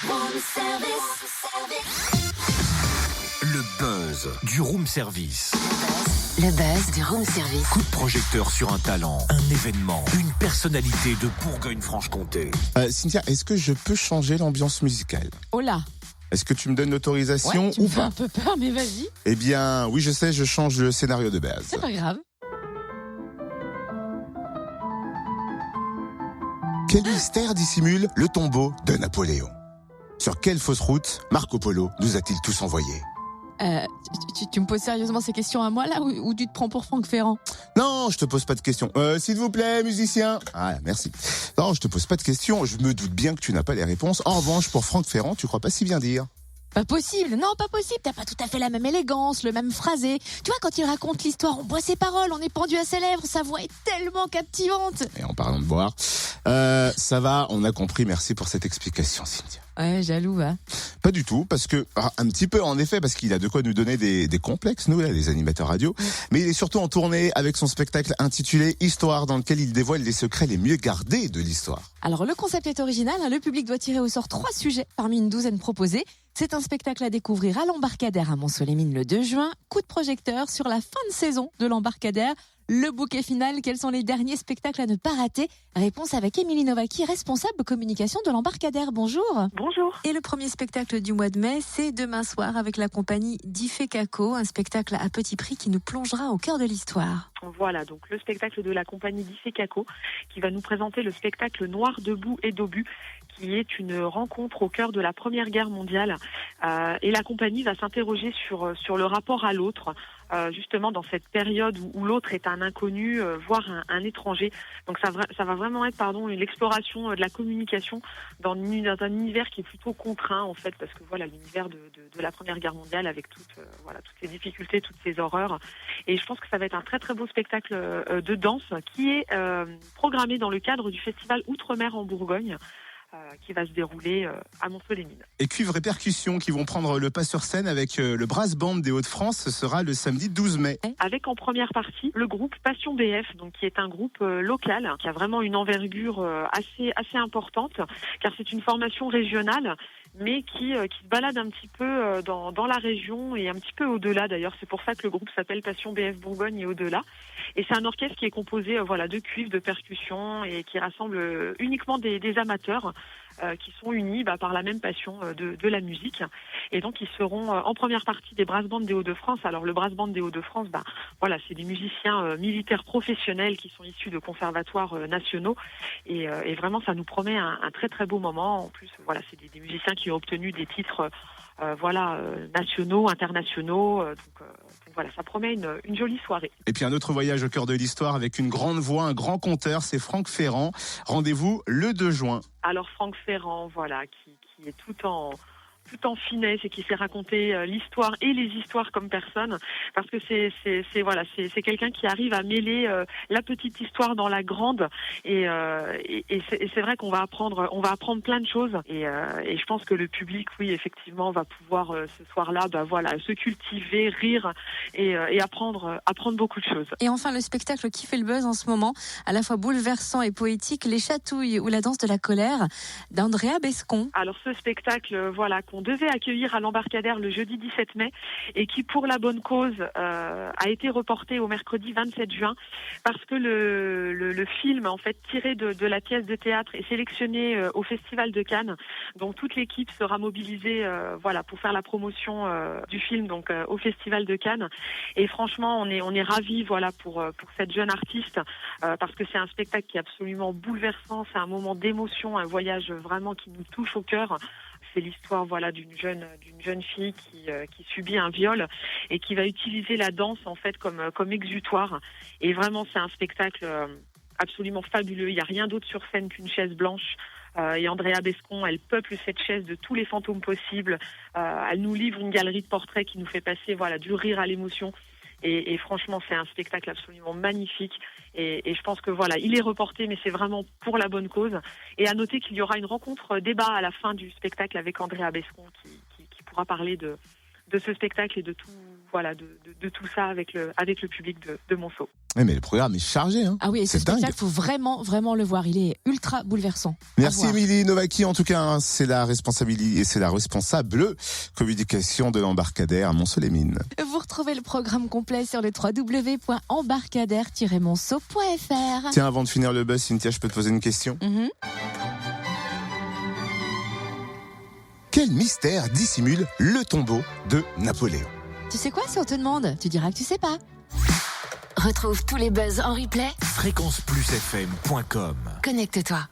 Room service. Le buzz du room service. Le buzz du room service. Coup de projecteur sur un talent, un événement, une personnalité de Bourgogne-Franche-Comté. Cynthia, est-ce que je peux changer l'ambiance musicale ? Oh là. Est-ce que tu me donnes l'autorisation Ouais, tu me ou fais pas ? un peu peur, mais vas-y. Eh bien, oui, je sais, je change le scénario de base. C'est pas grave. Quel mystère dissimule le tombeau de Napoléon ? Sur quelle fausse route Marco Polo nous a-t-il tous envoyés ? Tu me poses sérieusement ces questions à moi là ou tu te prends pour Franck Ferrand ? Non, je te pose pas de questions. S'il vous plaît, musicien. Ah, merci. Non, je te pose pas de questions. Je me doute bien que tu n'as pas les réponses. En revanche, pour Franck Ferrand, tu crois pas si bien dire. Pas possible, non pas possible, t'as pas tout à fait la même élégance, le même phrasé. Tu vois, quand il raconte l'histoire, on boit ses paroles, on est pendu à ses lèvres, sa voix est tellement captivante. Et en parlant de boire, ça va, on a compris. Merci pour cette explication, Cynthia. Ouais, jaloux, hein. Pas du tout, parce que un petit peu en effet, parce qu'il a de quoi nous donner des complexes, nous là, les animateurs radio. Mais il est surtout en tournée avec son spectacle intitulé Histoire, dans lequel il dévoile les secrets les mieux gardés de l'histoire. Alors le concept est original, hein, le public doit tirer au sort 3 sujets parmi une douzaine proposés. C'est un spectacle à découvrir à l'Embarcadère à Mont-Solémine le 2 juin. Coup de projecteur sur la fin de saison de l'Embarcadère. Le bouquet final, quels sont les derniers spectacles à ne pas rater ? Réponse avec Émilie Novaki, responsable communication de l'Embarcadère. Bonjour. Bonjour. Et le premier spectacle du mois de mai, c'est demain soir avec la compagnie d'Ifekako, un spectacle à petit prix qui nous plongera au cœur de l'histoire. Voilà, donc le spectacle de la compagnie d'Ifekako qui va nous présenter le spectacle Noir debout et d'obus, qui est une rencontre au cœur de la Première Guerre mondiale. Et la compagnie va s'interroger sur le rapport à l'autre, justement dans cette période où l'autre est un inconnu, voire un étranger. Donc ça va vraiment être l'exploration de la communication dans un univers qui est plutôt contraint en fait, parce que voilà, l'univers de la Première Guerre mondiale avec toutes ces difficultés, toutes ces horreurs. Et je pense que ça va être un très très beau spectacle de danse qui est programmé dans le cadre du festival Outre-mer en Bourgogne, qui va se dérouler à Mont-Solémine. Et Cuivre et Percussions qui vont prendre le pas sur scène avec le Brass Band des Hauts-de-France, ce sera le samedi 12 mai. Avec en première partie le groupe Passion BF, donc qui est un groupe local, qui a vraiment une envergure assez importante, car c'est une formation régionale, mais qui se balade un petit peu dans la région et un petit peu au-delà d'ailleurs. C'est pour ça que le groupe s'appelle Passion BF Bourgogne et au-delà. Et c'est un orchestre qui est composé de cuivre, de percussions et qui rassemble uniquement des amateurs qui sont unis par la même passion de la musique. Et donc ils seront en première partie des Brass Bands des Hauts-de-France. Alors le Brass Band des Hauts-de-France, c'est des musiciens militaires professionnels qui sont issus de conservatoires nationaux. Et vraiment ça nous promet un très très beau moment. En plus, c'est des musiciens qui ont obtenu des titres nationaux, internationaux. Donc ça promet une jolie soirée. Et puis un autre voyage au cœur de l'histoire avec une grande voix, un grand conteur, c'est Franck Ferrand. Rendez-vous le 2 juin. Alors Franck Ferrand, qui est tout en finesse et qui sait raconter l'histoire et les histoires comme personne, parce que c'est quelqu'un qui arrive à mêler la petite histoire dans la grande et c'est vrai qu'on va apprendre plein de choses et je pense que le public, oui, effectivement, va pouvoir ce soir-là se cultiver, rire et apprendre beaucoup de choses. Et enfin le spectacle qui fait le buzz en ce moment, à la fois bouleversant et poétique, Les Chatouilles ou la danse de la colère d'Andrea Bescon. Alors ce spectacle qu'on devait accueillir à l'Embarcadère le jeudi 17 mai et qui, pour la bonne cause, a été reporté au mercredi 27 juin parce que le film, en fait, tiré de la pièce de théâtre est sélectionné au Festival de Cannes. Donc toute l'équipe sera mobilisée pour faire la promotion du film au Festival de Cannes. Et franchement, on est ravis pour cette jeune artiste parce que c'est un spectacle qui est absolument bouleversant, c'est un moment d'émotion, un voyage vraiment qui nous touche au cœur. C'est l'histoire d'une jeune fille qui subit un viol et qui va utiliser la danse en fait comme exutoire. Et vraiment c'est un spectacle absolument fabuleux. Il n'y a rien d'autre sur scène qu'une chaise blanche. Et Andrea Bescon, elle peuple cette chaise de tous les fantômes possibles. Elle nous livre une galerie de portraits qui nous fait passer du rire à l'émotion. Et franchement, c'est un spectacle absolument magnifique. Et je pense que il est reporté, mais c'est vraiment pour la bonne cause. Et à noter qu'il y aura une rencontre débat à la fin du spectacle avec Andrea Bescon qui pourra parler de ce spectacle et de de tout ça avec le public de Monceau. Ouais, mais le programme est chargé. Hein. Ah oui, et ce C'est dingue. spectacle, faut vraiment le voir. Il est ultra bouleversant. À Merci voir. Émilie Novaki. En tout cas, hein, c'est la responsable communication de l'embarcadère à Monceau-les-Mines. Vous retrouvez le programme complet sur le www.embarcadère-monceau.fr. Tiens, avant de finir le buzz, Cynthia, je peux te poser une question. Quel mystère dissimule le tombeau de Napoléon? Tu sais quoi, si on te demande, tu diras que tu sais pas. Retrouve tous les buzz en replay. Fréquenceplusfm.com. Connecte-toi.